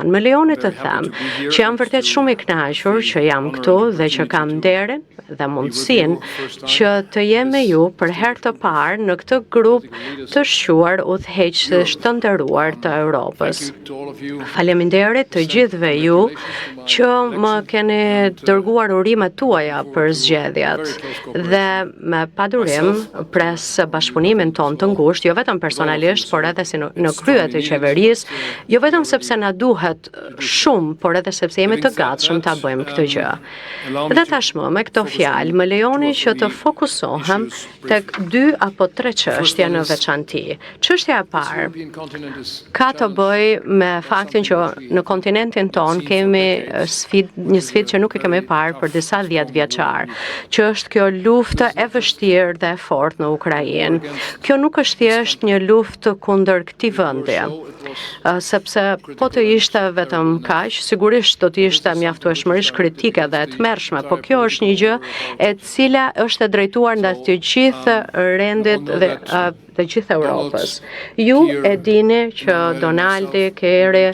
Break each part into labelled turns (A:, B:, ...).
A: Më lejoni të them që jam vërtet shumë i kënaqur që jam këtu dhe që kam nderin dhe mundësinë që të jem me ju për herë të parë në këtë grup të shquar udhëheqësh të nderuar të Europës. Faleminderit të gjithëve ju që më keni dërguar urimet tuaja për zgjedhjet dhe me padurim pres bashkëpunimin ton të ngushtë, jo vetëm personalisht, por edhe si në krye të qeverisë, jo vetëm sepse na duhet shumë, por edhe sepse jemi të gatshëm ta bëjmë këtë gjë. Dhe tashmë me këto fjalë më lejoni që të fokusohem tek 2 apo 3 çështje në veçanti. Çështja e parë ka të bëjë me faktin që në kontinentin ton kemi një sfidë që nuk e kemi parë për disa 10 vjeçar, që është kjo luftë e vështirë dhe e fortë në Ukrainë. Kjo nuk është thjesht një luftë kundër këtij vendi, sepse po të ishte vetëm kaq, sigurisht do të ishte mjaftueshmërisht kritike dhe e tmerrshme, por kjo është një gjë e cila është e drejtuar ndaj të gjithë rendit dhe të gjithë Europës. Ju e dini që Donaldi, Kerry,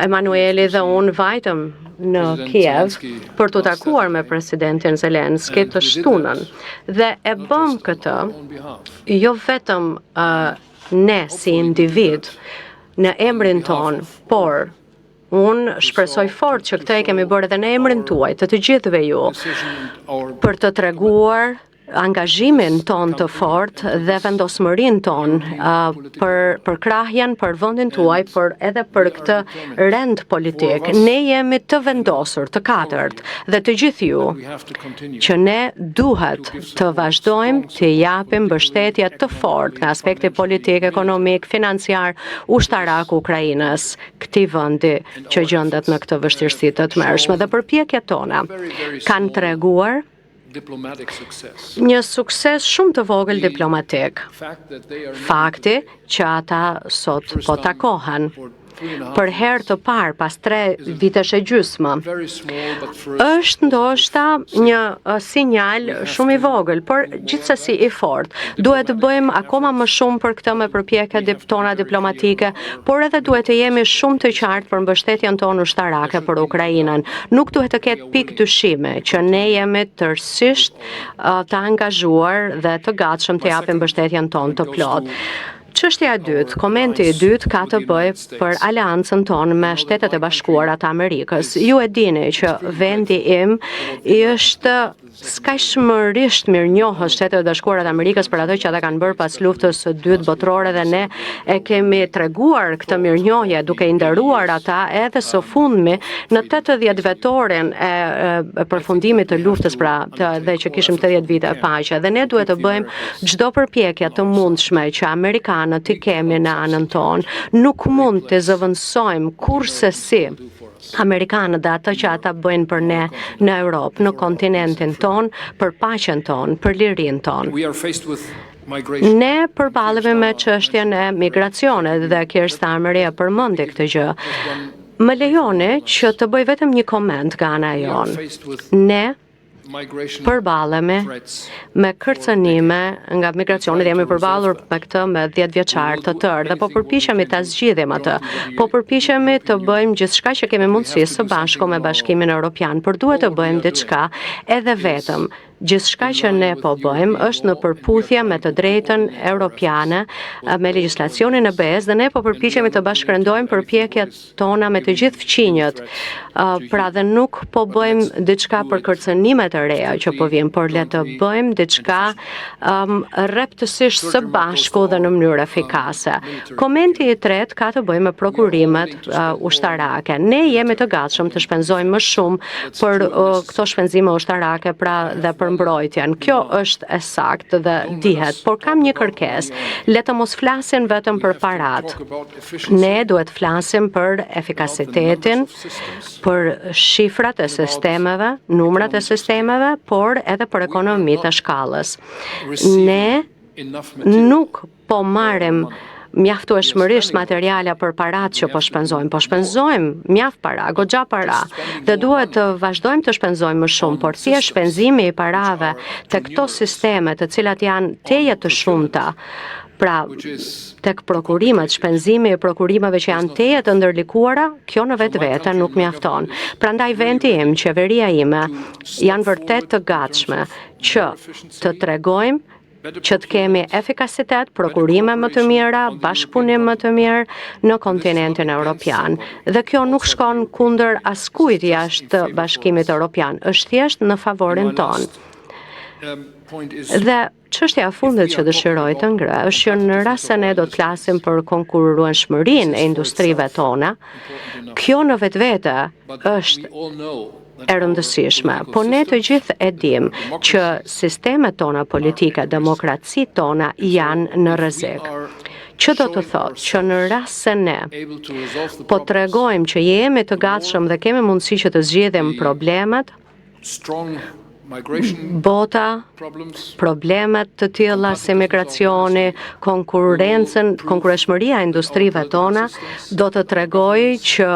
A: Emanueli dhe unë vajtëm në Kiev për të takuar me presidentin Zelenski të shtunën. Dhe e bëm këtë jo vetëm ne si individ në emrin ton, por unë shpresoj fort që këtë e kemi bërë edhe në emrin tuaj, të gjithëve ju, për të treguar angazhimin ton të fort dhe vendosmërinë ton për krahjen, për vendin tuaj, por edhe për këtë rend politik. Ne jemi të vendosur, të katërt, dhe të gjithë ju, që ne duhet të vazhdojmë të japim mbështetje të fort nga aspekti politik, ekonomik, financiar, ushtarak Ukrainës, këtij vendi që gjendet në këtë vështirësi të tmerrshme. Dhe përpjekjet tona kanë treguar një sukses shumë të vogël diplomatik. Fakti që ata sot po takohen për herë të parë pas 3 vitesh e gjysmë është ndoshta një sinjal shumë i vogël, por gjithsesi i fortë. Duhet të bëjmë akoma më shumë për këtë me përpjekjet tona diplomatike, por edhe duhet të jemi shumë të qartë për mbështetjen tonë ushtarake për Ukrainën. Nuk duhet të ketë pikë dyshimi që ne jemi tërësisht të angazhuar dhe të gatshëm të japim mbështetjen tonë të plotë. Çështja e dytë, komenti i dytë ka të bëjë për aleancën tonë me Shtetet e Bashkuara të Amerikës. Ju e dini që vendi im është skajshmërisht mirënjohës Shtetet e Bashkuara të Amerikës për atë që ata kanë bërë pas luftës së dytë botërore dhe ne e kemi treguar këtë mirënjohje duke i nderuar ata edhe së fundmi në 80 vjetorin e përfundimit të luftës dhe që kishim 80 vite paqe. Dhe ne duhet të bëjmë çdo përpjekje të mundshme që amerikanët të kemi në anën tonë. Nuk mund të zëvendësojmë kurrësi amerikanët dhe ato që ata bëjnë për ne në Europë, në kontinentin ton, për paqen ton, për lirinë ton. Ne përballemi me çështjen e migracionit dhe Keir Starmer e përmendi këtë gjë. Më lejoni që të bëj vetëm një koment nga ana jonë. Ne përballemi me kërcënime nga migracioni dhe jemi përballur me këtë me 10 vjeçar të tërë dhe po përpiqemi ta zgjidhim atë. Po përpiqemi të bëjmë gjithçka që kemi mundësi së bashku me Bashkimin Evropian, por duhet të bëjmë diçka edhe vetëm. Gjithçka që ne po bëjmë është në përputhje me të drejtën europiane, me legjislacionin e BE-s dhe ne po përpiqemi të bashkërendojmë përpjekjet tona me të gjithë fqinjët. Pra dhe nuk po bëjmë diçka për kërcënime të reja që po vijnë, por le të bëjmë diçka rreptësisht së bashku dhe në mënyrë efikase. Komenti i tretë ka të bëjë me prokurimet ushtarake. Ne jemi të gatshëm të shpenzojmë më shumë për këto shpenzime ushtarake, pra dhe për mbrojtjen. Kjo është e saktë dhe dihet, por kam një kërkesë. Le të mos flasin vetëm për parat. Ne duhet flasim për efikasitetin, për shifrat e sistemeve, numrat e sistemeve, por edhe për ekonomitë e shkallës. Ne nuk po marrim mjaftueshmërisht materiale për parat që po shpenzojmë mjaft para, goxha para, dhe duhet të vazhdojmë të shpenzojmë më shumë, por thjesht shpenzimi i parave te këto sisteme të cilat janë teje të shumta, Pra, tek prokurimet, shpenzimi e prokurimeve që janë teje të ndërlikuara, kjo në vetvete nuk mjafton. Prandaj vendi im, qeveria ime, janë vërtet të gatshme që të tregojmë që të kemi efikasitet, prokurime më të mira, bashkëpunim më të mirë në kontinentin evropian. Dhe kjo nuk shkon kundër askujt jashtë Bashkimit Evropian, është thjesht në favorin ton. Dhe çështja e fundit që dëshiroj të ngre është që në rast se ne do të flasim për konkurrueshmërinë e industrive tona, kjo në vetvete është e rëndësishme, po ne të gjithë e dim që sistemet tona politike, demokracitë tona janë në rrezik. Që do të thotë që në rast se ne po tregojmë që jemi të gatshëm dhe kemi mundësi që të zgjidhim problemet, bota, problemet të tilla si migracioni, konkurrueshmëria e industrive tona do të tregojë që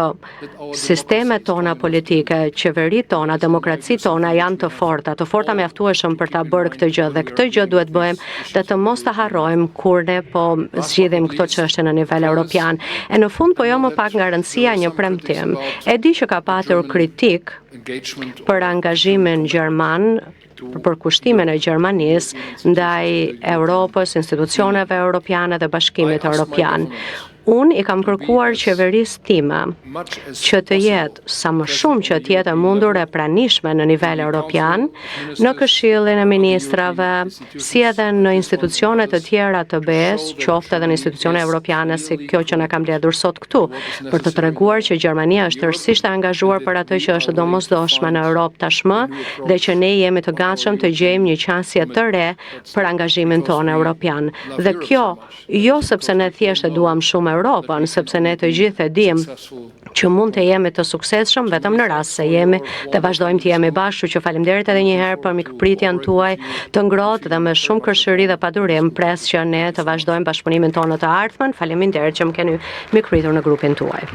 A: sistemet tona politike, qeveritë tona, demokracitë tona janë të forta mjaftueshëm për ta bërë këtë gjë dhe këtë gjë duhet bëjmë dhe të mos ta harrojmë kur ne po zgjidhim këto çështje në nivel evropian. E në fund po jo më pak nga rëndësia një premtim. E di që ka patur kritik për angazhimin gjerman për kushtimin e Gjermanisë ndaj Europës, institucioneve europiane dhe Bashkimit Evropian. Unë i kam kërkuar qeverisë time që të jetë sa më shumë që të jetë e mundur e pranishme në nivel evropian, në Këshillin e Ministrave, si edhe në institucionet të tjera të BE-s, qoftë edhe në institucione evropiane si kjo që na ka mbledhur sot këtu, për të treguar që Gjermania është tërësisht e angazhuar për atë që është domosdoshme në Europë tashmë dhe që ne jemi të gatshëm të gjejmë një qasje të re për angazhimin tonë evropian. Dhe kjo jo sepse ne thjesht e duam shumë Europën, sepse ne të gjithë e dim që mund të jemi të suksesshëm vetëm në rast se jemi dhe vazhdojmë të jemi bashkë, që faleminderit edhe një herë për mikpritjen tuaj të ngrohtë dhe me shumë kërshëri dhe padurim pres që ne të vazhdojmë bashkëpunimin tonë të ardhmen. Faleminderit që më keni mikpritur në grupin tuaj.